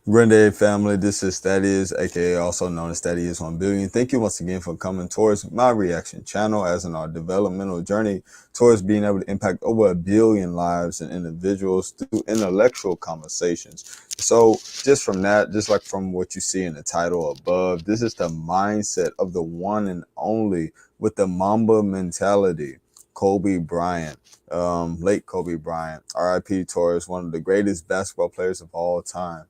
Grenade family, this is Thaddeus, aka also known as Thaddeus 1 Billion. Thank you once again for coming towards my reaction channel as in our developmental journey towards being able to impact over 1 billion lives and individuals through intellectual conversations. So, just from that, just like from what you see in the title above, this is the mindset of the one and only with the Mamba mentality, Kobe Bryant. Late Kobe Bryant, RIP Torres, one of the greatest basketball players of all time.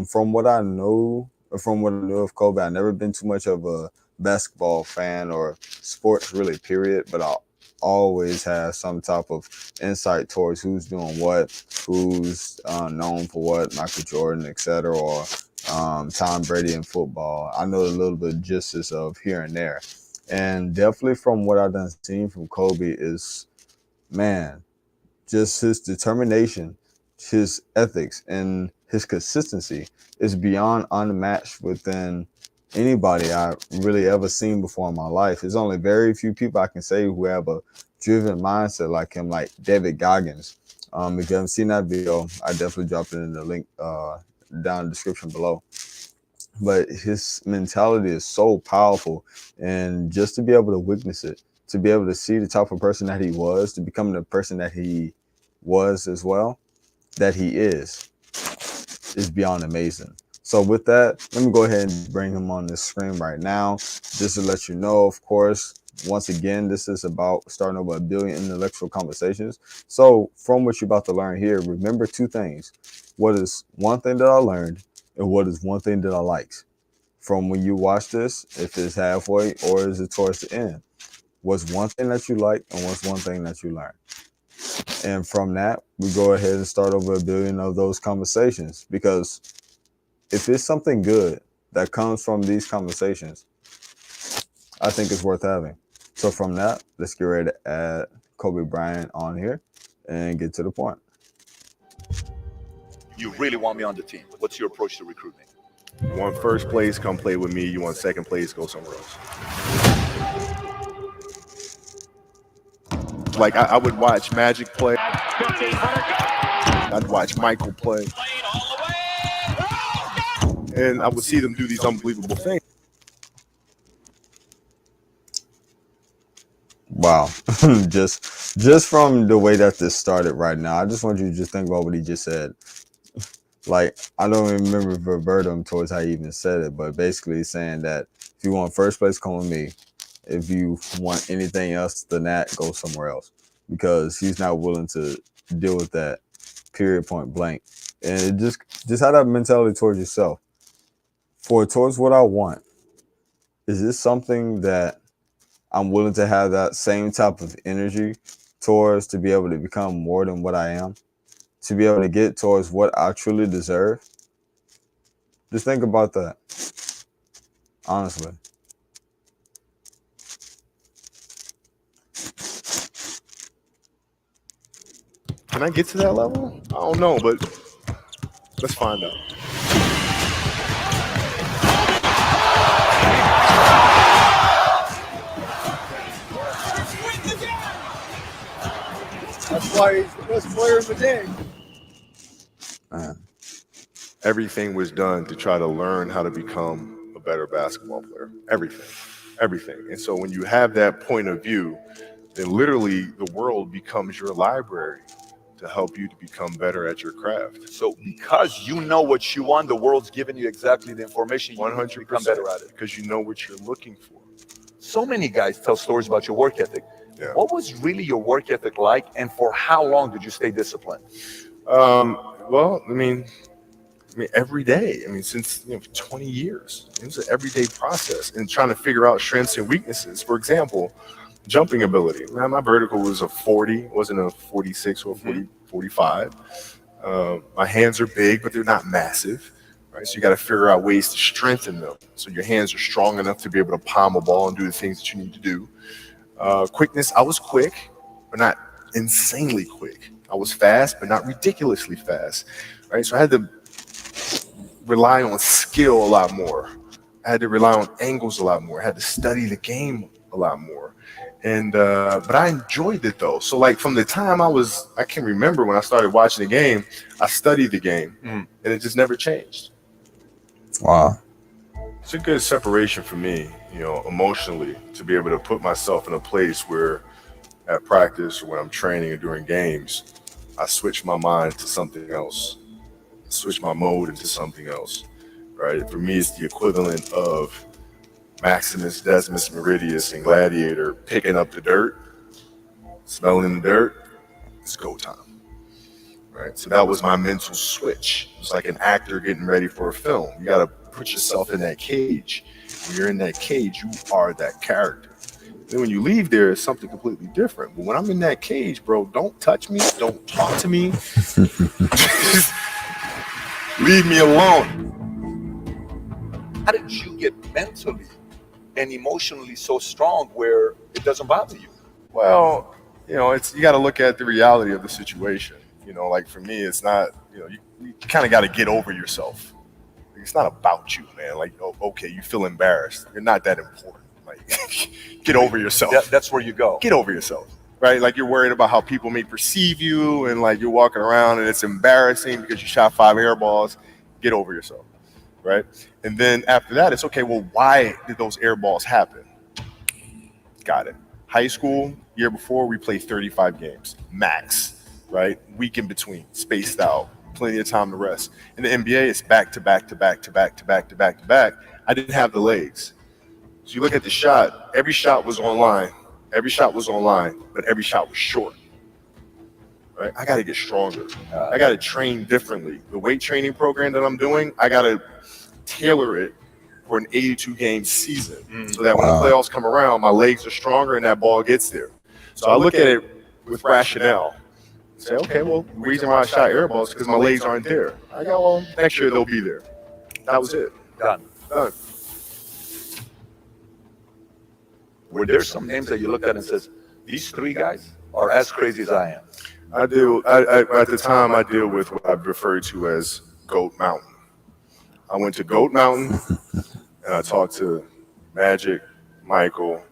From what I know, from what I knew of Kobe, I've never been too much of a basketball fan or sports really, period. But I always have some type of insight towards who's doing what, who's known for what, Michael Jordan, etc., or Tom Brady in football. I know a little bit just of here and there, and definitely from what I've done seen from Kobe is, man, just his determination, his ethics, and his consistency is beyond unmatched within anybody I've really ever seen before in my life. There's only very few people I can say who have a driven mindset like him, like David Goggins. If you haven't seen that video, I definitely dropped it in the link down in the description below. But his mentality is so powerful, and just to be able to witness it, to be able to see the type of person that he was, to become the person that he was as well, that he is beyond amazing. So with that, let me go ahead and bring him on the screen right now, just to let you know, of course, once again, this is about starting over 1 billion intellectual conversations. So from what you're about to learn here, remember two things. What is one thing that I learned, and what is one thing that I liked from when you watch this, if it's halfway or is it towards the end? What's one thing that you like and what's one thing that you learned? And from that, we go ahead and start over 1 billion of those conversations. Because if it's something good that comes from these conversations, I think it's worth having. So from that, let's get ready to add Kobe Bryant on here and get to the point. You really want me on the team. What's your approach to recruitment? You want first place, come play with me. You want second place, go somewhere else. Like I would watch Magic play. I'd watch Michael play. And I would see them do these unbelievable things. Wow. just from the way that this started right now, I just want you to just think about what he just said. Like, I don't remember verbatim towards how he even said it, but basically he's saying that if you want first place, come with me. If you want anything else than that, go somewhere else. Because he's not willing to deal with that, period, point blank. And it just have that mentality towards yourself. Towards what I want, is this something that I'm willing to have that same type of energy towards, to be able to become more than what I am, to be able to get towards what I truly deserve? Just think about that, honestly. Can I get to that level? I don't know, but let's find out. That's why he's the best player in the game. Everything was done to try to learn how to become a better basketball player. Everything. And so when you have that point of view, then literally the world becomes your library to help you to become better at your craft. So because you know what you want, the world's giving you exactly the information you 100% become better at it. Because you know what you're looking for. So many guys tell stories about your work ethic. Yeah. What was really your work ethic like, and for how long did you stay disciplined? Well, I mean, every day. Since 20 years, it was an everyday process, and trying to figure out strengths and weaknesses. For example, jumping ability. Now, my vertical was a 40, wasn't a 46 or 40, 45. My hands are big, but they're not massive, right? So you got to figure out ways to strengthen them, so your hands are strong enough to be able to palm a ball and do the things that you need to do. Quickness, I was quick, but not insanely quick. I was fast, but not ridiculously fast, right? So I had to rely on skill a lot more. I had to rely on angles a lot more. I had to study the game a lot more. And but I enjoyed it though. So like from the time I can remember when I started watching the game, I studied the game, and it just never changed. Wow. It's a good separation for me, emotionally, to be able to put myself in a place where at practice or when I'm training or during games, I switch my mind to something else, switch my mode into something else, right? For me, it's the equivalent of Maximus, Decimus, Meridius, and Gladiator picking up the dirt, smelling the dirt. It's go time, right? So that was my mental switch. It's like an actor getting ready for a film. You got to put yourself in that cage. When you're in that cage, you are that character. Then when you leave there, it's something completely different. But when I'm in that cage, bro, don't touch me, don't talk to me, just leave me alone. How did you get mentally and emotionally so strong where it doesn't bother you? Well, it's you got to look at the reality of the situation. Like for me, it's not. You kind of got to get over yourself. It's not about you, man. Like, oh, okay, you feel embarrassed. You're not that important. Like, get over yourself. That's where you go. Get over yourself, right? Like you're worried about how people may perceive you, and like you're walking around and it's embarrassing because you shot 5 air balls. Get over yourself, right? And then after that, it's okay. Well, why did those air balls happen? Got it. High school, year before, we played 35 games, max, right? Week in between, spaced out, plenty of time to rest. In the NBA, it's back to back to back to back to back to back to back. I didn't have the legs. So you look at the shot, every shot was online. Every shot was online, but every shot was short. Right? I got to get stronger. I got to train differently. The weight training program that I'm doing, I got to tailor it for an 82-game season so that when the playoffs come around, my legs are stronger and that ball gets there. So I look at it with rationale. Say, okay, well, the reason why I shot air balls is because my legs aren't there. I go, well, next year they'll be there. That was it. Done. Were there some names that you looked at and says, these three guys are as crazy as I am? At the time, I deal with what I refer to as Goat Mountain. I went to Goat Mountain and I talked to Magic, Michael,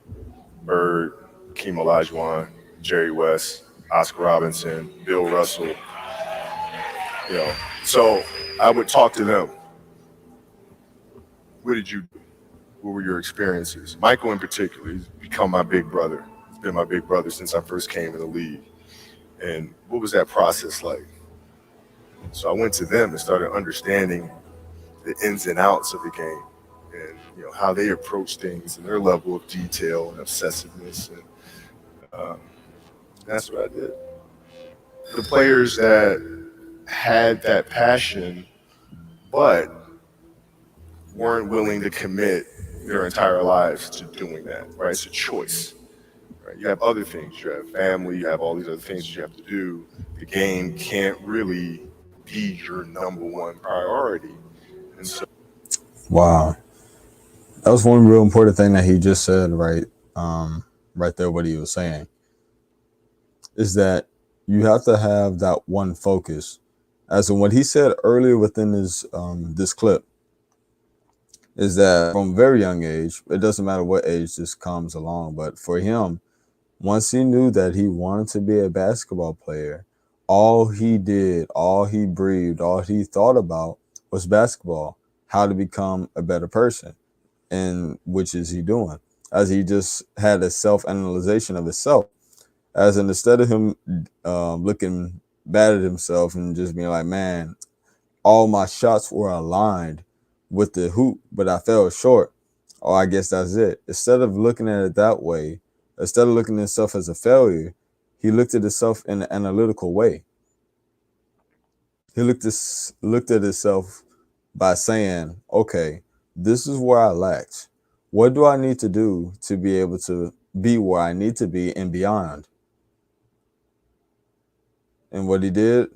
Bird, Keem Olajuwon, Jerry West, Oscar Robinson, Bill Russell. So I would talk to them. What did you do? What were your experiences? Michael in particular, he's become my big brother. He's been my big brother since I first came in the league. And what was that process like? So I went to them and started understanding the ins and outs of the game and how they approach things and their level of detail and obsessiveness. And that's what I did. The players that had that passion but weren't willing to commit their entire lives to doing that, right? It's a choice. Right? You have other things. You have family. You have all these other things that you have to do. The game can't really be your number one priority. And so, Wow. That was one real important thing that he just said, right? Right there, what he was saying is that you have to have that one focus. As in what he said earlier within his this clip, is that from a very young age, it doesn't matter what age this comes along, but for him, once he knew that he wanted to be a basketball player, all he did, all he breathed, all he thought about was basketball, how to become a better person. And which is he doing? As he just had a self-analyzation of himself, as in instead of him looking bad at himself and just being like, man, all my shots were aligned with the hoop, but I fell short. Oh, I guess that's it. Instead of looking at it that way, instead of looking at himself as a failure, he looked at himself in an analytical way. He looked at himself by saying, okay, this is where I lacked. What do I need to do to be able to be where I need to be and beyond? And what he did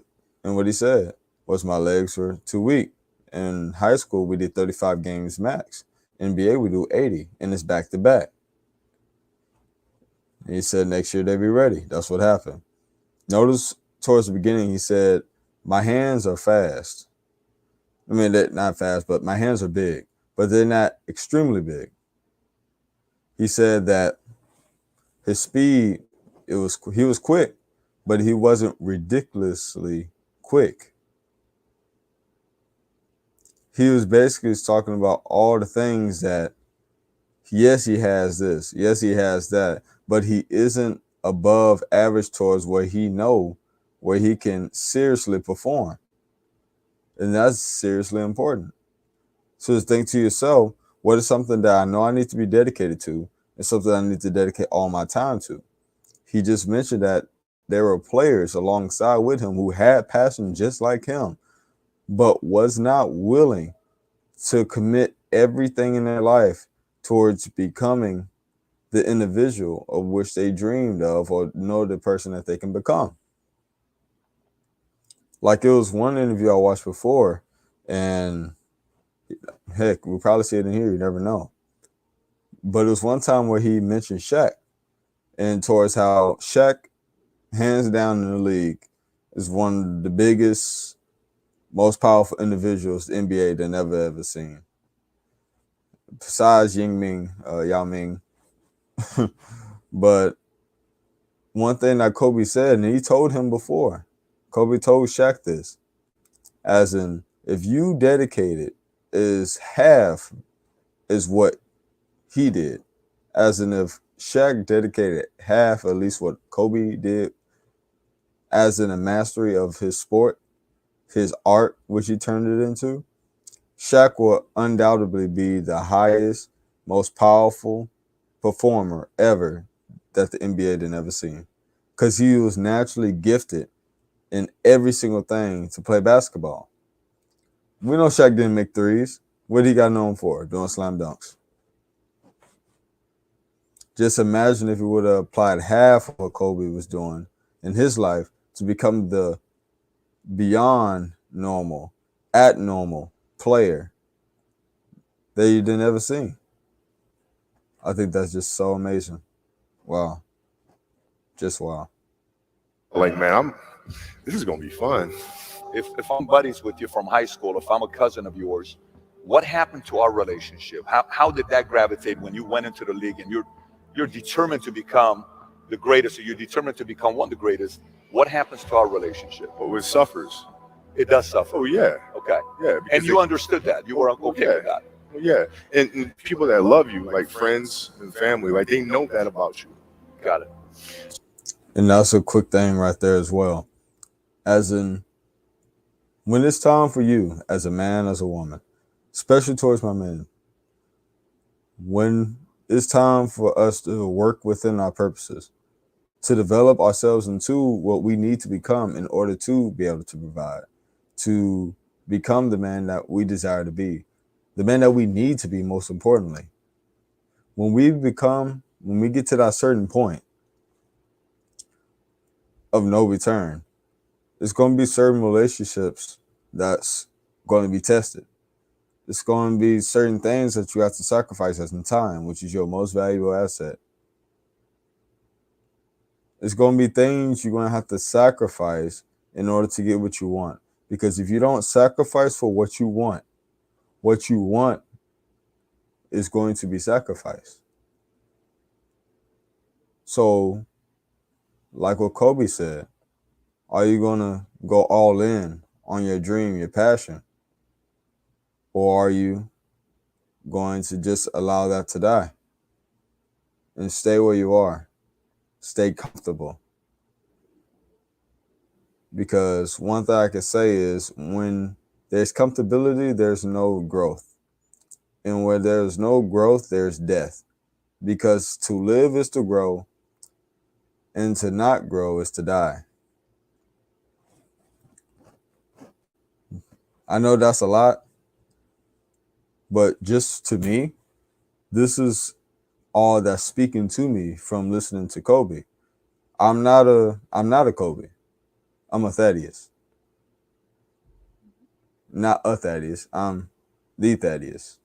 and what he said was my legs were too weak. In high school, we did 35 games max. NBA, we do 80, and it's back to back. And he said next year they'll be ready. That's what happened. Notice towards the beginning, he said, my hands are fast. I mean, they're not fast, but my hands are big, but they're not extremely big. He said that his speed, he was quick, but he wasn't ridiculously quick. he was basically talking about all the things that, yes, he has this, yes, he has that, but he isn't above average towards where he can seriously perform. And that's seriously important. So just think to yourself, what is something that I know I need to be dedicated to and something I need to dedicate all my time to? He just mentioned that there were players alongside with him who had passion just like him, but was not willing to commit everything in their life towards becoming the individual of which they dreamed of or know the person that they can become. Like, it was one interview I watched before, and heck, we'll probably see it in here, you never know. But it was one time where he mentioned Shaq and towards how Shaq, hands down in the league, is one of the biggest, most powerful individuals the NBA than ever seen. Besides Yao Ming. But one thing that Kobe said, and he told him before, Kobe told Shaq this, as in, if you dedicated is half is what he did, as in if Shaq dedicated half at least what Kobe did, as in a mastery of his sport, his art, which he turned it into, Shaq will undoubtedly be the highest, most powerful performer ever that the NBA did ever seen. Because he was naturally gifted in every single thing to play basketball. We know Shaq didn't make threes. What did he got known for? Doing slam dunks. Just imagine if he would have applied half of what Kobe was doing in his life to become the beyond normal, at normal player that you didn't ever see. I think that's just so amazing. Wow. Just wow. Like, man, this is gonna be fun. If I'm buddies with you from high school, if I'm a cousin of yours, what happened to our relationship? How did that gravitate when you went into the league and you're determined to become the greatest, or you're determined to become one of the greatest? What happens to our relationship? But it suffers. It does suffer. Oh yeah, Okay. yeah. And you understood that. You were okay with that. Yeah, and people that love you, like friends and family, like they know that about you. Got it. And that's a quick thing right there as well. As in, when it's time for you, as a man, as a woman, especially towards my men, when it's time for us to work within our purposes, to develop ourselves into what we need to become in order to be able to provide, to become the man that we desire to be, the man that we need to be, most importantly. When we get to that certain point of no return, there's going to be certain relationships that's going to be tested. It's going to be certain things that you have to sacrifice as in time, which is your most valuable asset. It's going to be things you're going to have to sacrifice in order to get what you want. Because if you don't sacrifice for what you want is going to be sacrificed. So, like what Kobe said, are you going to go all in on your dream, your passion? Or are you going to just allow that to die and stay where you are? Stay comfortable. Because one thing I can say is, when there's comfortability, there's no growth. And where there's no growth, there's death. Because to live is to grow, and to not grow is to die. I know that's a lot, but just to me, this is all that's speaking to me from listening to Kobe. I'm not a Kobe. I'm a Thaddeus. Not a Thaddeus. I'm the Thaddeus.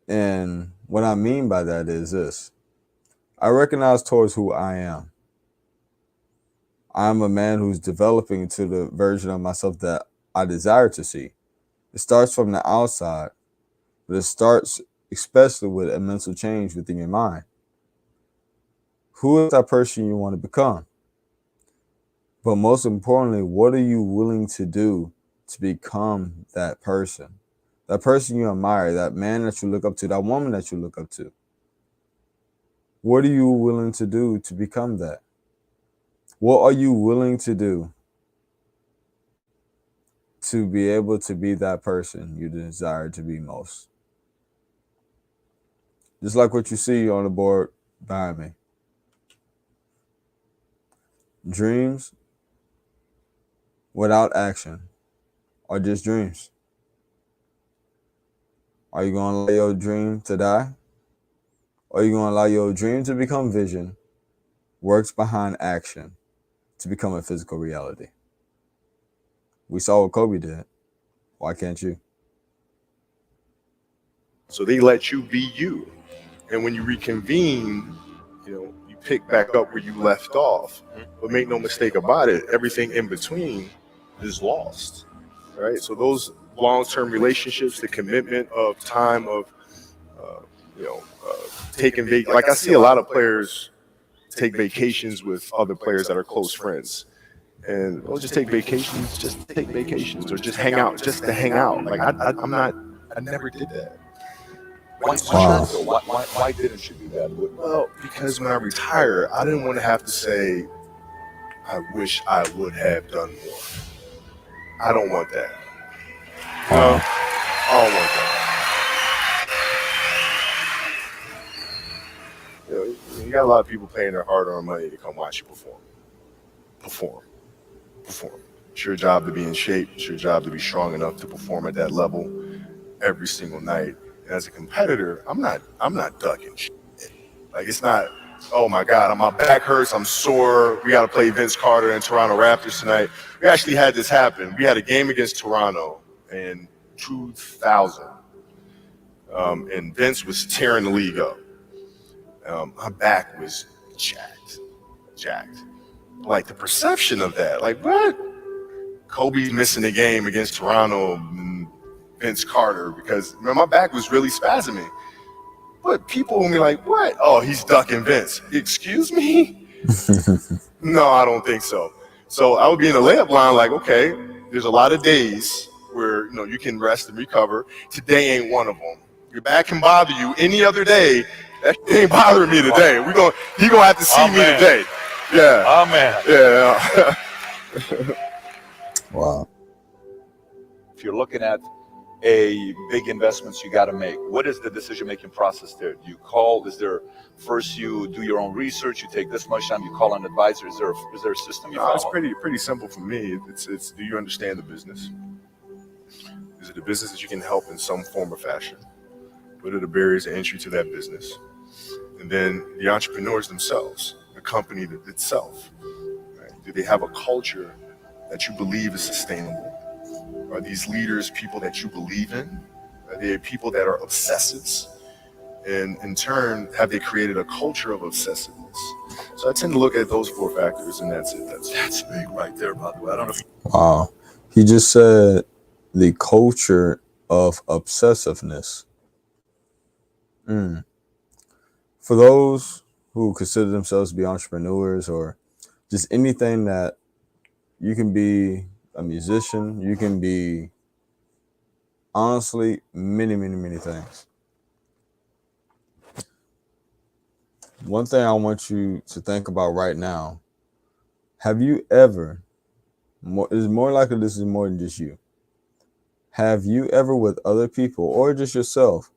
And what I mean by that is this. I recognize towards who I am. I'm a man who's developing to the version of myself that I desire to see. It starts from the outside, but it starts especially with a mental change within your mind. Who is that person you want to become? But most importantly, what are you willing to do to become that person you admire, that man that you look up to, that woman that you look up to? What are you willing to do to become that? What are you willing to do to be able to be that person you desire to be most? Just like what you see on the board behind me. Dreams without action are just dreams. Are you going to allow your dream to die? Or are you going to allow your dream to become vision, works behind action, to become a physical reality? We saw what Kobe did. Why can't you? So they let you be you. And when you reconvene, you pick back up where you left off. But make no mistake about it, everything in between is lost. Right? So those long-term relationships, the commitment of time of, taking like I see a lot of players take vacations with other players that are close friends. And we'll just take vacations, or just hang out, just to hang out. Like I never did that. Why didn't you do that? Well, because when I retire, I didn't want to have to say, I wish I would have done more. I don't want that. No, I don't want that. You got a lot of people paying their hard-earned money to come watch you perform. It's your job to be in shape. It's your job to be strong enough to perform at that level every single night. And as a competitor, I'm not ducking shit. Like, it's not, oh my God, my back hurts, I'm sore, we got to play Vince Carter and Toronto Raptors tonight. We actually had this happen. We had a game against Toronto in 2000, and Vince was tearing the league up. My back was jacked. Like, the perception of that, like, what? Kobe's missing the game against Toronto and Vince Carter because my back was really spasming. But people will be like, what? Oh, he's ducking Vince. Excuse me? No, I don't think so. So I would be in the layup line like, okay, there's a lot of days where you can rest and recover. Today ain't one of them. Your back can bother you any other day. That ain't bothering me today. He gonna have to see me today. Yeah. Amen. Yeah. Wow. If you're looking at a big investments you got to make, what is the decision-making process there? Do you call? Is there first you do your own research? You take this much time. You call an advisor. Is there a system you follow? It's pretty simple for me. It's do you understand the business? Is it a business that you can help in some form or fashion? What are the barriers of entry to that business? And then the entrepreneurs themselves, the company itself. Right? Do they have a culture that you believe is sustainable? Are these leaders people that you believe in? Are they people that are obsessives? And in turn, have they created a culture of obsessiveness? So I tend to look at those 4 factors, and that's it. That's big right there, by the way. I don't know if Wow. He just said the culture of obsessiveness. For those who consider themselves to be entrepreneurs or just anything that you can be a musician, you can be honestly many things. One thing I want you to think about right now, have you ever, it's more likely this is more than just you, have you ever with other people or just yourself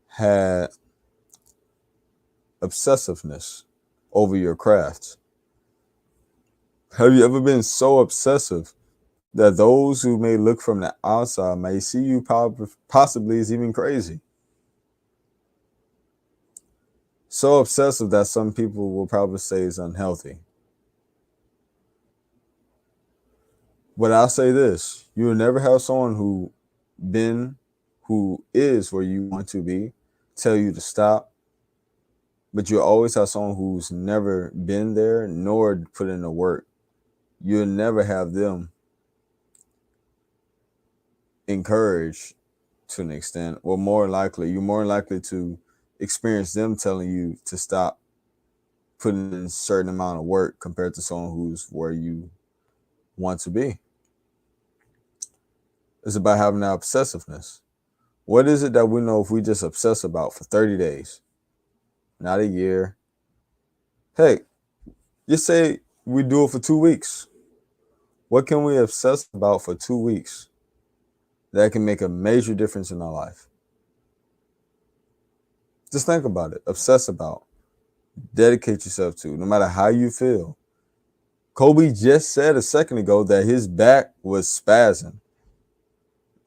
had obsessiveness over your craft? Have you ever been so obsessive that those who may look from the outside may see you possibly as even crazy? So obsessive that some people will probably say is unhealthy. But I'll say this, you will never have someone who is where you want to be tell you to stop, but you'll always have someone who's never been there nor put in the work. You'll never have them encouraged to an extent, or you're more likely to experience them telling you to stop putting in a certain amount of work compared to someone who's where you want to be. It's about having that obsessiveness. What is it that we know if we just obsess about for 30 days? Not a year. Hey, just say we do it for 2 weeks. What can we obsess about for 2 weeks that can make a major difference in our life? Just think about it. Obsess about. Dedicate yourself to, no matter how you feel. Kobe just said a second ago that his back was spazzing.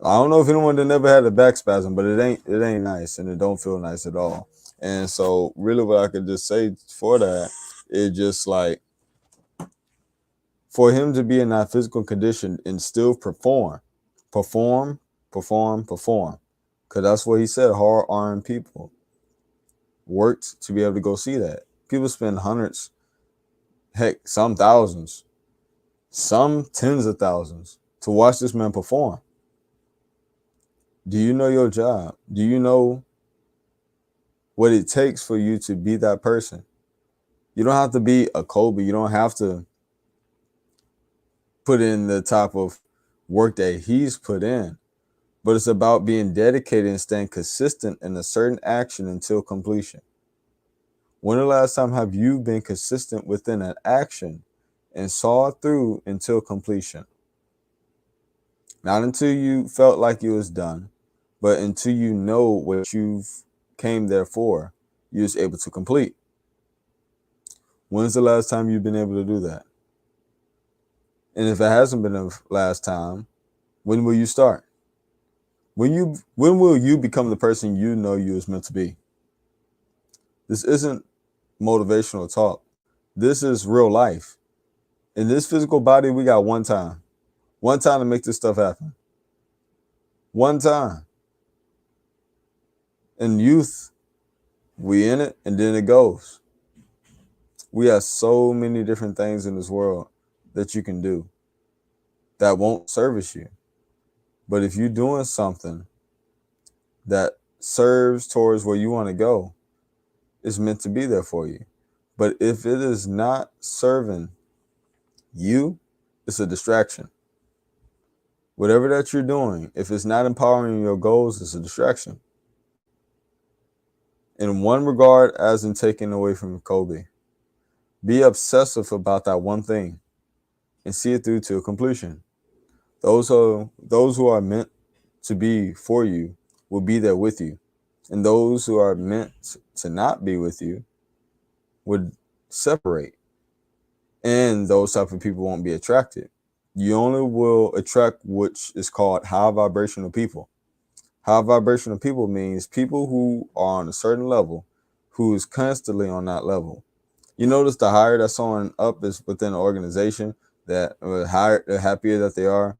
I don't know if anyone that never had a back spasm, but it ain't nice, and it don't feel nice at all. And so really what I could just say for that is just like, for him to be in that physical condition and still perform. Because that's what he said, hard-earned people worked to be able to go see that. People spend hundreds, heck, some thousands, some tens of thousands to watch this man perform. Do you know your job? Do you know what it takes for you to be that person? You don't have to be a Kobe. You don't have to put in the type of work that he's put in. But it's about being dedicated and staying consistent in a certain action until completion. When the last time have you been consistent within an action and saw it through until completion? Not until you felt like it was done, but until you know what you've came there for, you was able to complete. When's the last time you've been able to do that? And if it hasn't been the last time, when will you start? When will you become the person you know you was meant to be? This isn't motivational talk. This is real life. In this physical body, we got one time. One time to make this stuff happen. One time. In youth, we in it and then it goes. We have so many different things in this world that you can do that won't service you. But if you're doing something that serves towards where you want to go, it's meant to be there for you. But if it is not serving you, it's a distraction. Whatever that you're doing, if it's not empowering your goals, it's a distraction. In one regard, as in taking away from Kobe, be obsessive about that one thing and see it through to completion. Those who are meant to be for you will be there with you. And those who are meant to not be with you would separate. And those type of people won't be attracted. You only will attract which is called high vibrational people. High vibrational people means people who are on a certain level, who is constantly on that level. You notice the higher that someone up is within an organization, that the happier that they are,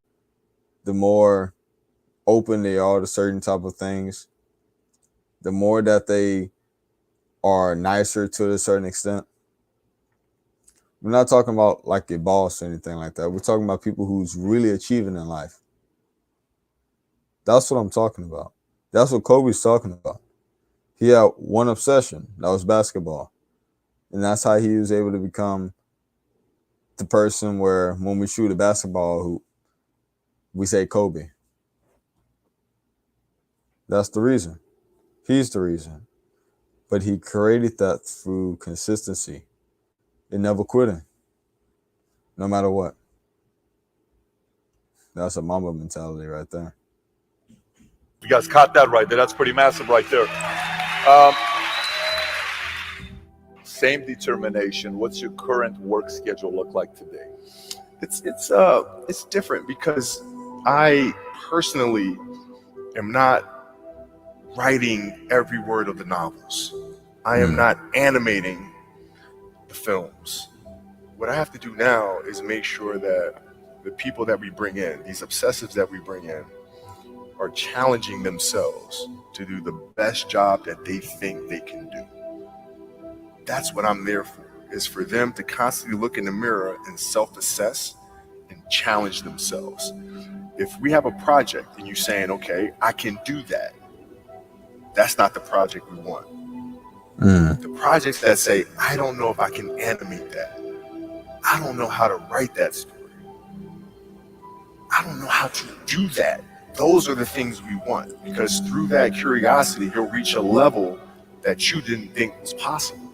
the more open they are to certain type of things, the more that they are nicer to a certain extent. We're not talking about like your boss or anything like that. We're talking about people who's really achieving in life. That's what I'm talking about. That's what Kobe's talking about. He had one obsession, that was basketball. And that's how he was able to become the person where when we shoot a basketball hoop, we say Kobe. That's the reason. He's the reason. But he created that through consistency and never quitting, no matter what. That's a Mamba mentality right there. You guys caught that right there. That's pretty massive right there. Same determination. What's your current work schedule look like today? It's different because I personally am not writing every word of the novels. I am not animating the films. What I have to do now is make sure that the people that we bring in, these obsessives that we bring in, are challenging themselves to do the best job that they think they can do. That's what I'm there for, is for them to constantly look in the mirror and self-assess and challenge themselves. If we have a project and you're saying, okay, I can do that, that's not the project we want. The projects that say, I don't know if I can animate that. I don't know how to write that story. I don't know how to do that. those are the things we want, because through that curiosity, you'll reach a level that you didn't think was possible.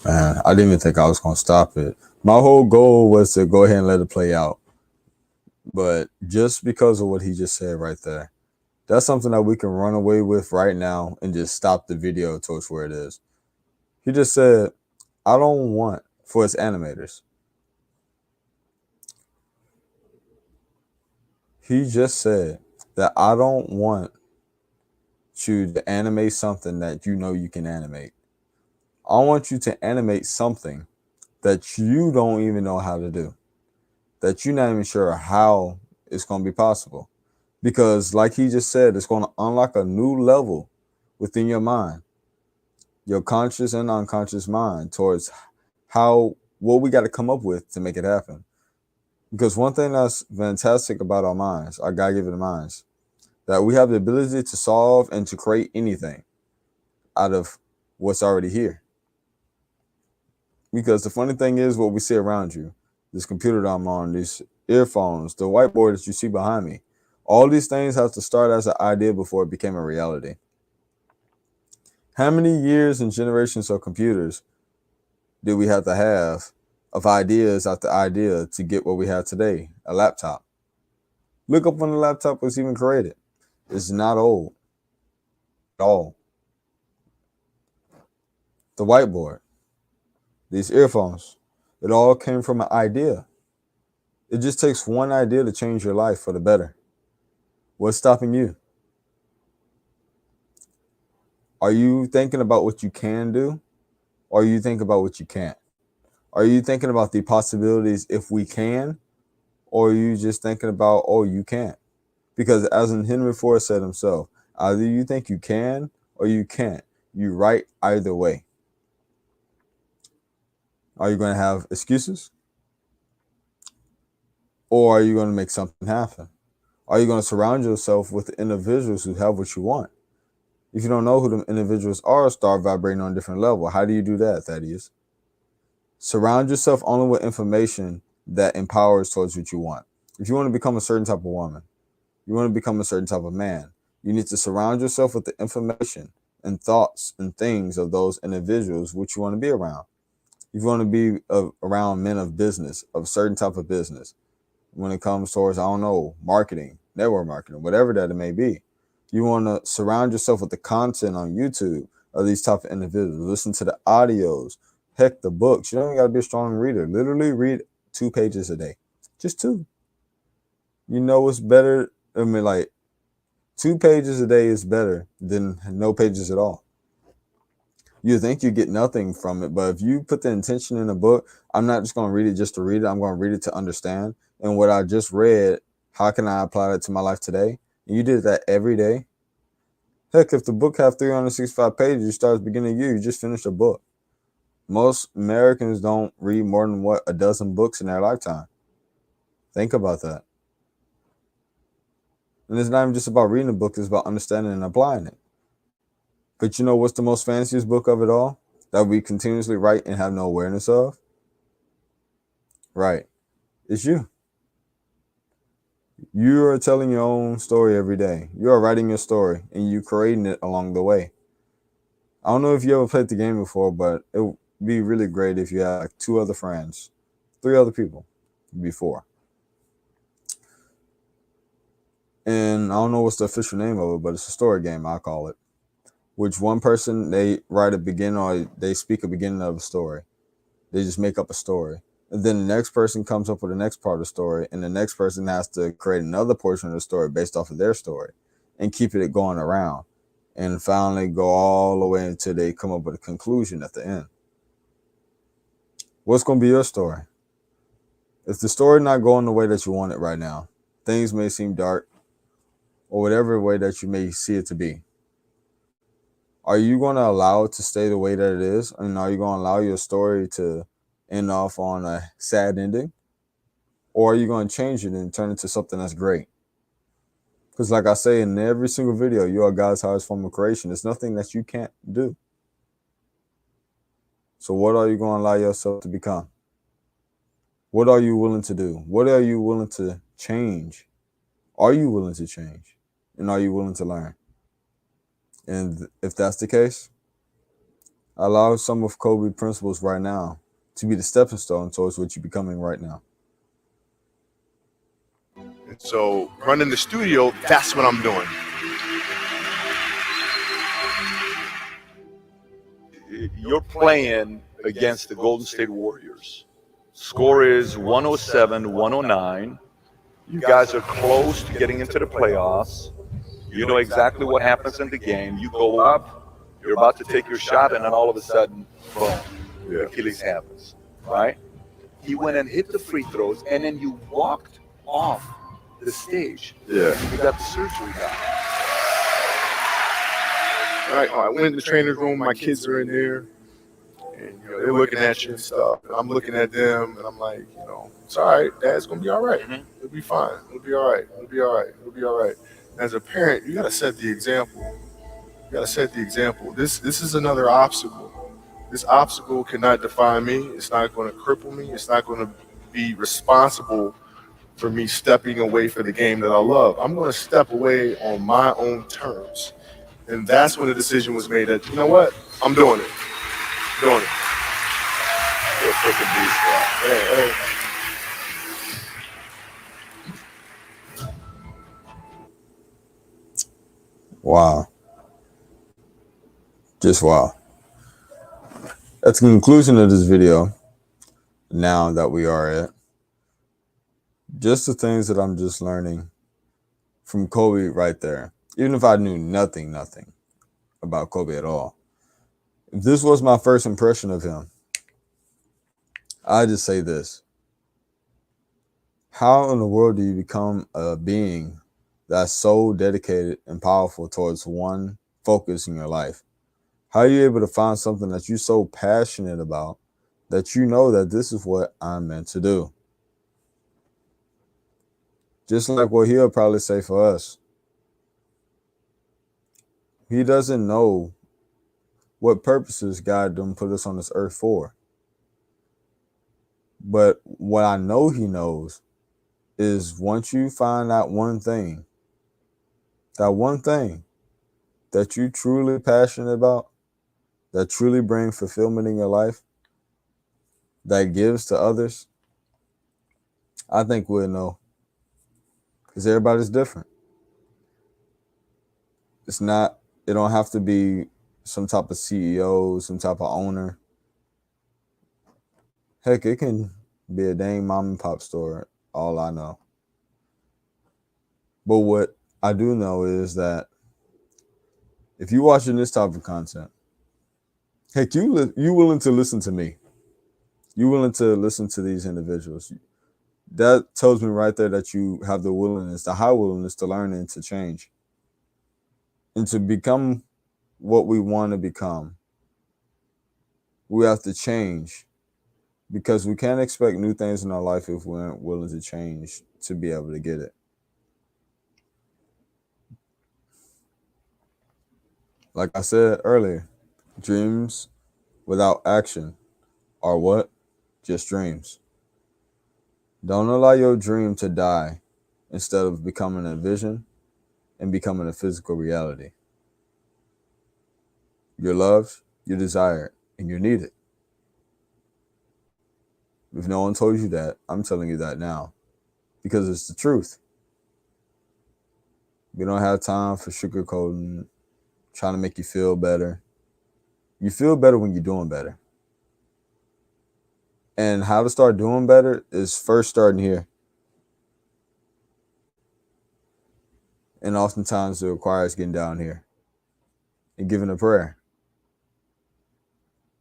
Man, I didn't even think I was going to stop it. My whole goal was to go ahead and let it play out. But just because of what he just said right there, that's something that we can run away with right now and just stop the video towards where it is. He just said, I don't want, for his animators, he just said that I don't want you to animate something that you know you can animate. I want you to animate something that you don't even know how to do, that you're not even sure how it's going to be possible. Because like he just said, it's going to unlock a new level within your mind, your conscious and unconscious mind, towards what we got to come up with to make it happen. Because one thing that's fantastic about our minds, our God-given minds, that we have the ability to solve and to create anything out of what's already here. Because the funny thing is, what we see around you, this computer that I'm on, these earphones, the whiteboard that you see behind me, all these things have to start as an idea before it became a reality. How many years and generations of computers did we have to have of ideas after idea to get what we have today, a laptop? Look up when the laptop was even created. It's not old at all. The whiteboard, these earphones, it all came from an idea. It just takes one idea to change your life for the better. What's stopping you? Are you thinking about what you can do? Or are you thinking about what you can't? Are you thinking about the possibilities if we can? Or are you just thinking about, oh, you can't? Because as in Henry Ford said himself, either you think you can or you can't. You're right either way. Are you going to have excuses? Or are you going to make something happen? Are you going to surround yourself with individuals who have what you want? If you don't know who them individuals are, start vibrating on a different level. How do you do that, Thaddeus? Surround yourself only with information that empowers towards what you want. If you want to become a certain type of woman, you want to become a certain type of man, you need to surround yourself with the information and thoughts and things of those individuals which you want to be around. If you want to be around men of business, of a certain type of business, when it comes towards, I don't know, marketing, network marketing, whatever that it may be, you want to surround yourself with the content on YouTube of these type of individuals. Listen to the audios, heck, the books. You don't even got to be a strong reader. Literally read 2 pages a day, just 2. You know it's better. I mean, like 2 pages a day is better than no pages at all. You think you get nothing from it, but if you put the intention in a book, I'm not just going to read it just to read it. I'm going to read it to understand. And what I just read, how can I apply it to my life today? And you did that every day. Heck, if the book have 365 pages, you start at the beginning of the year, you just finished a book. Most Americans don't read more than a dozen books in their lifetime. Think about that. And it's not even just about reading a book, it's about understanding and applying it. But you know what's the most fanciest book of it all that we continuously write and have no awareness of? Right. It's you. You are telling your own story every day. You are writing your story and you creating it along the way. I don't know if you ever played the game before, but it would be really great if you had like 2 other friends, 3 other people before. And I don't know what's the official name of it, but it's a story game, I call it. Which one person, they write a beginning or they speak a beginning of a story. They just make up a story. And then the next person comes up with the next part of the story, and the next person has to create another portion of the story based off of their story and keep it going around. And finally go all the way until they come up with a conclusion at the end. What's going to be your story? If the story not going the way that you want it right now, things may seem dark or whatever way that you may see it to be. Are you going to allow it to stay the way that it is? And are you going to allow your story to end off on a sad ending? Or are you going to change it and turn it into something that's great? Because like I say in every single video, you are God's highest form of creation. There's nothing that you can't do. So what are you going to allow yourself to become? What are you willing to do? What are you willing to change Are you willing to change? And are you willing to learn? And if that's the case, allow some of Kobe's principles right now to be the stepping stone towards what you're becoming right now. And so running the studio, that's what I'm doing. You're playing against the Golden State Warriors. Score is 107-109. You guys are close to getting into the playoffs. You know exactly what happens in the game. You go up, you're about to take your shot, and then all of a sudden, boom, Achilles happens, right? He went and hit the free throws, and then you walked off the stage. Yeah. You got the surgery done. I went in the trainer's room. My kids are in there, and they're looking at you and stuff. And I'm looking at them, and I'm like, it's all right. Dad's gonna be all right. Mhm. It'll be fine. It'll be all right. It'll be all right. It'll be all right. As a parent, you gotta set the example. You gotta set the example. This is another obstacle. This obstacle cannot define me. It's not going to cripple me. It's not going to be responsible for me stepping away for the game that I love. I'm going to step away on my own terms. And that's when the decision was made that, you know what? I'm doing it. Doing it. You're a freaking beast, bro. Hey. Wow. Just wow. That's the conclusion of this video. Now that we are at just the things that I'm just learning from Kobe right there. Even if I knew nothing about Kobe at all. If this was my first impression of him, I just say this. How in the world do you become a being that's so dedicated and powerful towards one focus in your life? How are you able to find something that you're so passionate about that you know that this is what I'm meant to do? Just like what he'll probably say for us. He doesn't know what purposes God done put us on this earth for. But what I know he knows is once you find that one thing that you truly passionate about, that truly brings fulfillment in your life, that gives to others, I think we'll know. Because everybody's different. It don't have to be some type of CEO, some type of owner. Heck, it can be a dang mom and pop store, all I know. But what I do know is that if you're watching this type of content, heck, you willing to listen to me. You willing to listen to these individuals. That tells me right there that you have the willingness, the high willingness to learn and to change. And to become what we want to become, we have to change, because we can't expect new things in our life if we aren't willing to change to be able to get it. Like I said earlier, dreams without action are what? Just dreams. Don't allow your dream to die instead of becoming a vision and becoming a physical reality. You're loved, you're desired, and you're needed. If no one told you that, I'm telling you that now, because it's the truth. We don't have time for sugarcoating, trying to make you feel better. You feel better when you're doing better. And how to start doing better is first starting here. And oftentimes it requires getting down here and giving a prayer.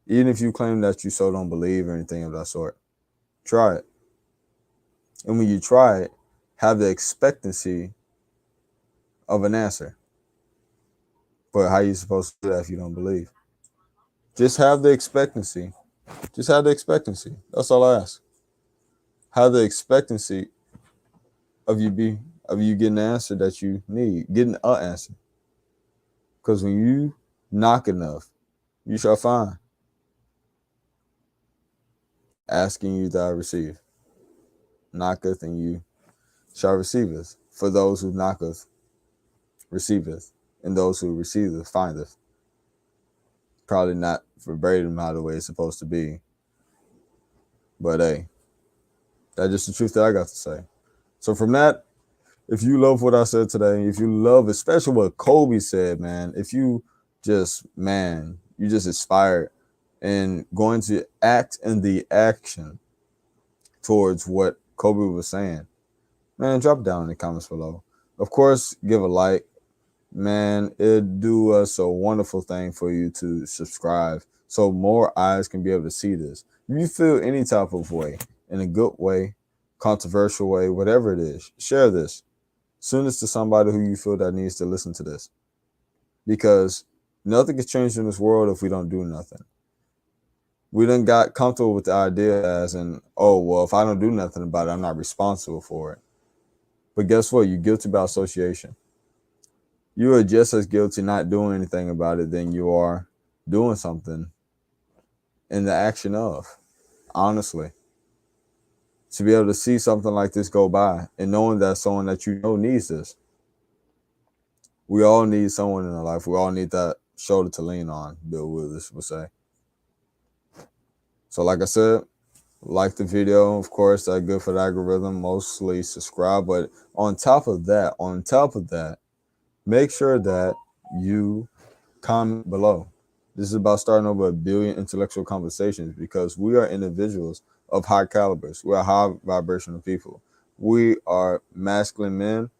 Even if you claim that you so don't believe or anything of that sort, try it. And when you try it, have the expectancy of an answer. But how are you supposed to do that if you don't believe? Just have the expectancy. Just have the expectancy. That's all I ask. Have the expectancy of you getting the answer that you need, getting an answer. Because when you knock enough, you shall find. Asking you that I receive. Knocketh and you shall receive it. For those who knocketh, receiveth, and those who receiveth, findeth. Probably not verbatim how the way it's supposed to be. But hey, that's just the truth that I got to say. So from that, if you love what I said today, if you love especially what Kobe said, man, if you just, man, you just inspired and going to act in the action towards what Kobe was saying, man, drop down in the comments below. Of course, give a like. Man, it'd do us a wonderful thing for you to subscribe so more eyes can be able to see this. If you feel any type of way, in a good way, controversial way, whatever it is, share this. Send this to somebody who you feel that needs to listen to this. Because nothing can change in this world if we don't do nothing. We done got comfortable with the idea as in, oh, well, if I don't do nothing about it, I'm not responsible for it. But guess what? You're guilty by association. You are just as guilty not doing anything about it than you are doing something in the action of, honestly. To be able to see something like this go by and knowing that someone that you know needs this. We all need someone in our life. We all need that shoulder to lean on, Bill Willis would say. So like I said, like the video, of course, that's good for the algorithm, mostly subscribe. But on top of that, make sure that you comment below. This is about starting over 1 billion intellectual conversations because we are individuals of high calibers. We are high vibrational people. We are masculine men,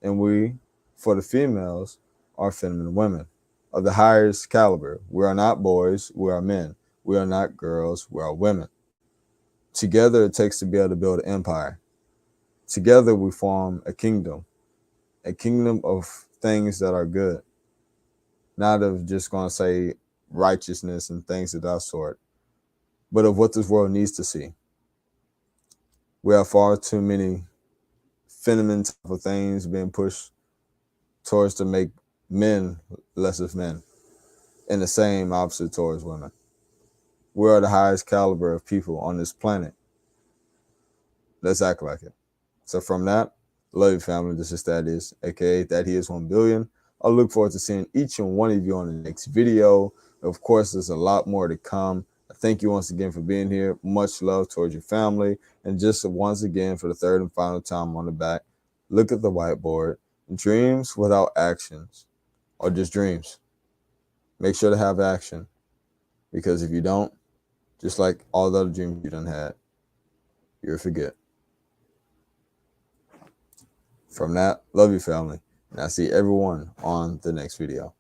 and we, for the females, are feminine women of the highest caliber. We are not boys, we are men. We are not girls, we are women. Together, it takes to be able to build an empire. Together, we form a kingdom of things that are good. Not of just going to say righteousness and things of that sort, but of what this world needs to see. We have far too many feminine type of things being pushed towards to make men less of men, and the same opposite towards women. We are the highest caliber of people on this planet. Let's act like it. So from that, love you, family. This is Thaddeus, aka That He Is 1 Billion. I look forward to seeing each and one of you on the next video. Of course, there's a lot more to come. Thank you once again for being here. Much love towards your family. And just once again, for the third and final time on the back, look at the whiteboard. Dreams without actions are just dreams. Make sure to have action. Because if you don't, just like all the other dreams you done had, you'll forget. From that, love you, family. And I'll see everyone on the next video.